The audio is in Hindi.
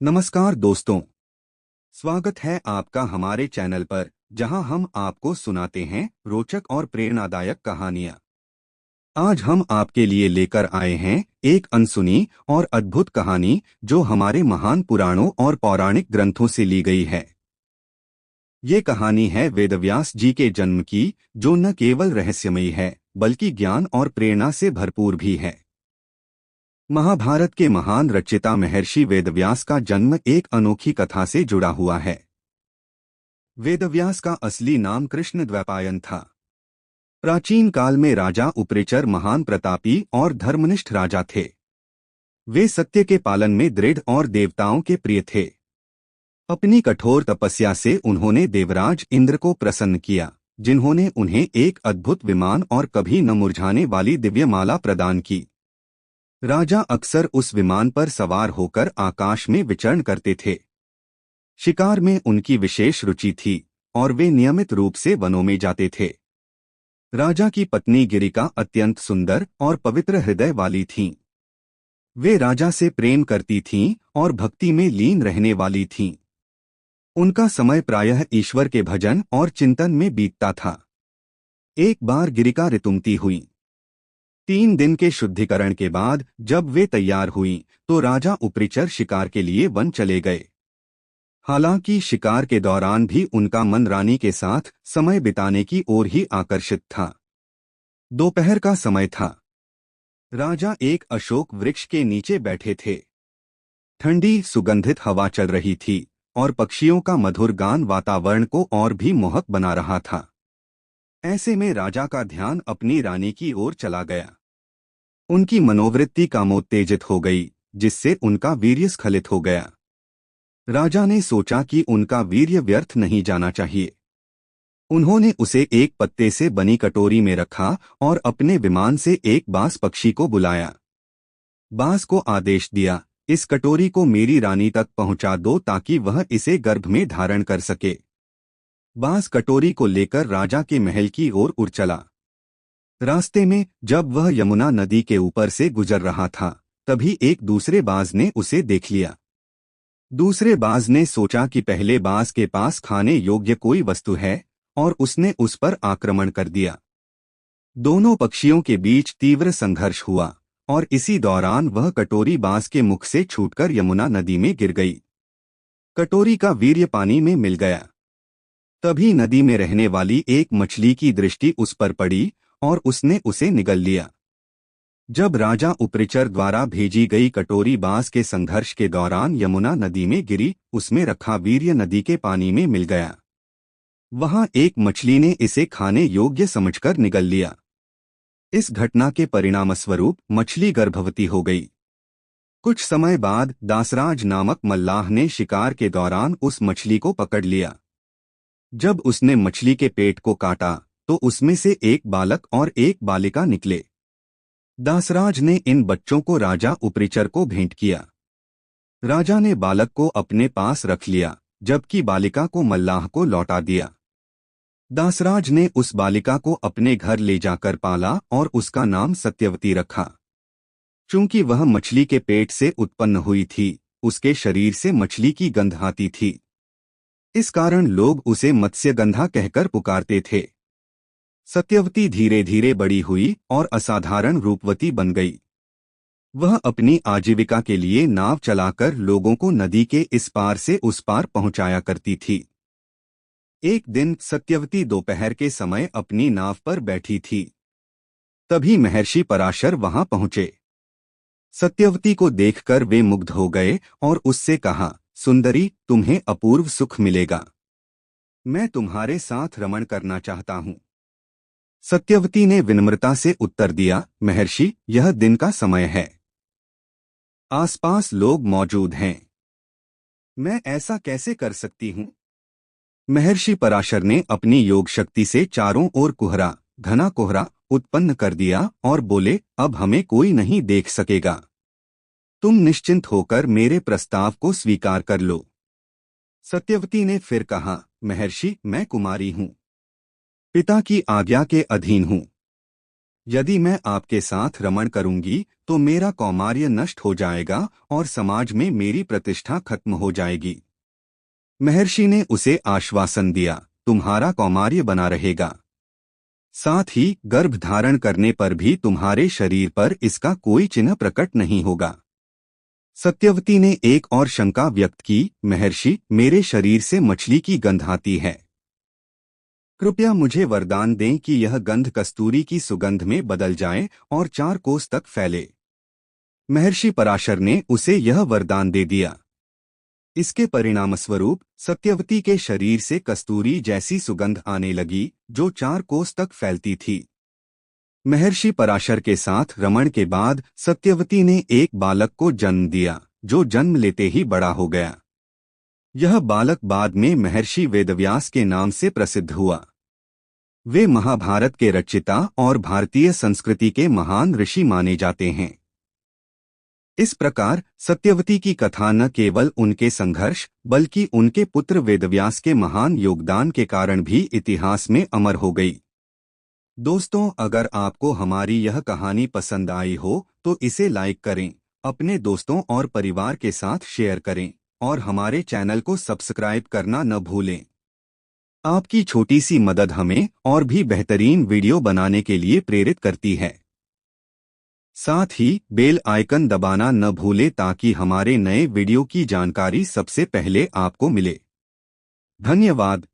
नमस्कार दोस्तों। स्वागत है आपका हमारे चैनल पर, जहां हम आपको सुनाते हैं रोचक और प्रेरणादायक कहानियां। आज हम आपके लिए लेकर आए हैं एक अनसुनी और अद्भुत कहानी जो हमारे महान पुराणों और पौराणिक ग्रंथों से ली गई है। ये कहानी है वेदव्यास जी के जन्म की, जो न केवल रहस्यमयी है बल्कि ज्ञान और प्रेरणा से भरपूर भी है। महाभारत के महान रचयिता महर्षि वेदव्यास का जन्म एक अनोखी कथा से जुड़ा हुआ है। वेदव्यास का असली नाम कृष्णद्वैपायन था। प्राचीन काल में राजा उपेचर महान प्रतापी और धर्मनिष्ठ राजा थे। वे सत्य के पालन में दृढ़ और देवताओं के प्रिय थे। अपनी कठोर तपस्या से उन्होंने देवराज इंद्र को प्रसन्न किया, जिन्होंने उन्हें एक अद्भुत विमान और कभी न मुरझाने वाली दिव्य माला प्रदान की। राजा अक्सर उस विमान पर सवार होकर आकाश में विचरण करते थे। शिकार में उनकी विशेष रुचि थी और वे नियमित रूप से वनों में जाते थे। राजा की पत्नी गिरिका अत्यंत सुंदर और पवित्र हृदय वाली थीं। वे राजा से प्रेम करती थीं और भक्ति में लीन रहने वाली थीं। उनका समय प्रायः ईश्वर के भजन और चिंतन में बीतता था। एक बार गिरिका ऋतुमती हुई। 3 दिन के शुद्धिकरण के बाद जब वे तैयार हुईं, तो राजा उपेचर शिकार के लिए वन चले गए। हालांकि शिकार के दौरान भी उनका मन रानी के साथ समय बिताने की ओर ही आकर्षित था। दोपहर का समय था। राजा एक अशोक वृक्ष के नीचे बैठे थे। ठंडी सुगंधित हवा चल रही थी और पक्षियों का मधुर गान वातावरण को और भी मोहक बना रहा था। ऐसे में राजा का ध्यान अपनी रानी की ओर चला गया। उनकी मनोवृत्ति कामोत्तेजित हो गई, जिससे उनका वीर्य स्खलित हो गया। राजा ने सोचा कि उनका वीर्य व्यर्थ नहीं जाना चाहिए। उन्होंने उसे एक पत्ते से बनी कटोरी में रखा और अपने विमान से एक बाज पक्षी को बुलाया। बाज को आदेश दिया, इस कटोरी को मेरी रानी तक पहुंचा दो ताकि वह इसे गर्भ में धारण कर सके। बाज कटोरी को लेकर राजा के महल की ओर उड़ चला। रास्ते में जब वह यमुना नदी के ऊपर से गुजर रहा था, तभी एक दूसरे बाज ने उसे देख लिया। दूसरे बाज ने सोचा कि पहले बाज के पास खाने योग्य कोई वस्तु है और उसने उस पर आक्रमण कर दिया। दोनों पक्षियों के बीच तीव्र संघर्ष हुआ और इसी दौरान वह कटोरी बाज के मुख से छूटकर यमुना नदी में गिर गई। कटोरी का वीर्य पानी में मिल गया। तभी नदी में रहने वाली एक मछली की दृष्टि उस पर पड़ी और उसने उसे निगल लिया। जब राजा उपेचर द्वारा भेजी गई कटोरी बाज के संघर्ष के दौरान यमुना नदी में गिरी, उसमें रखा वीर्य नदी के पानी में मिल गया। वहां एक मछली ने इसे खाने योग्य समझकर निगल लिया। इस घटना के परिणामस्वरूप मछली गर्भवती हो गई। कुछ समय बाद दासराज नामक मल्लाह ने शिकार के दौरान उस मछली को पकड़ लिया। जब उसने मछली के पेट को काटा तो उसमें से एक बालक और एक बालिका निकले। दासराज ने इन बच्चों को राजा उपेचर को भेंट किया। राजा ने बालक को अपने पास रख लिया, जबकि बालिका को मल्लाह को लौटा दिया। दासराज ने उस बालिका को अपने घर ले जाकर पाला और उसका नाम सत्यवती रखा। चूंकि वह मछली के पेट से उत्पन्न हुई थी, उसके शरीर से मछली की गंध आती थी। इस कारण लोग उसे मत्स्यगंधा कहकर पुकारते थे। सत्यवती धीरे धीरे बड़ी हुई और असाधारण रूपवती बन गई। वह अपनी आजीविका के लिए नाव चलाकर लोगों को नदी के इस पार से उस पार पहुंचाया करती थी। एक दिन सत्यवती दोपहर के समय अपनी नाव पर बैठी थी। तभी महर्षि पराशर वहां पहुंचे। सत्यवती को देखकर वे मुग्ध हो गए और उससे कहा, सुंदरी, तुम्हें अपूर्व सुख मिलेगा। मैं तुम्हारे साथ रमण करना चाहता हूं। सत्यवती ने विनम्रता से उत्तर दिया, महर्षि, यह दिन का समय है। आसपास लोग मौजूद हैं। मैं ऐसा कैसे कर सकती हूं? महर्षि पराशर ने अपनी योग शक्ति से चारों ओर घना कोहरा उत्पन्न कर दिया और बोले, अब हमें कोई नहीं देख सकेगा। तुम निश्चिंत होकर मेरे प्रस्ताव को स्वीकार कर लो। सत्यवती ने फिर कहा, महर्षि, मैं कुमारी हूं, पिता की आज्ञा के अधीन हूं। यदि मैं आपके साथ रमण करूंगी तो मेरा कौमार्य नष्ट हो जाएगा और समाज में मेरी प्रतिष्ठा खत्म हो जाएगी। महर्षि ने उसे आश्वासन दिया, तुम्हारा कौमार्य बना रहेगा। साथ ही गर्भ धारण करने पर भी तुम्हारे शरीर पर इसका कोई चिन्ह प्रकट नहीं होगा। सत्यवती ने एक और शंका व्यक्त की, महर्षि, मेरे शरीर से मछली की गंध आती है। कृपया मुझे वरदान दें कि यह गंध कस्तूरी की सुगंध में बदल जाए और 4 कोस तक फैले। महर्षि पराशर ने उसे यह वरदान दे दिया। इसके परिणामस्वरूप सत्यवती के शरीर से कस्तूरी जैसी सुगंध आने लगी, जो 4 कोस तक फैलती थी। महर्षि पराशर के साथ रमण के बाद सत्यवती ने एक बालक को जन्म दिया, जो जन्म लेते ही बड़ा हो गया। यह बालक बाद में महर्षि वेदव्यास के नाम से प्रसिद्ध हुआ। वे महाभारत के रचयिता और भारतीय संस्कृति के महान ऋषि माने जाते हैं। इस प्रकार सत्यवती की कथा न केवल उनके संघर्ष बल्कि उनके पुत्र वेदव्यास के महान योगदान के कारण भी इतिहास में अमर हो गई। दोस्तों, अगर आपको हमारी यह कहानी पसंद आई हो तो इसे लाइक करें, अपने दोस्तों और परिवार के साथ शेयर करें और हमारे चैनल को सब्सक्राइब करना न भूलें। आपकी छोटी सी मदद हमें और भी बेहतरीन वीडियो बनाने के लिए प्रेरित करती है। साथ ही बेल आइकन दबाना न भूलें ताकि हमारे नए वीडियो की जानकारी सबसे पहले आपको मिले। धन्यवाद।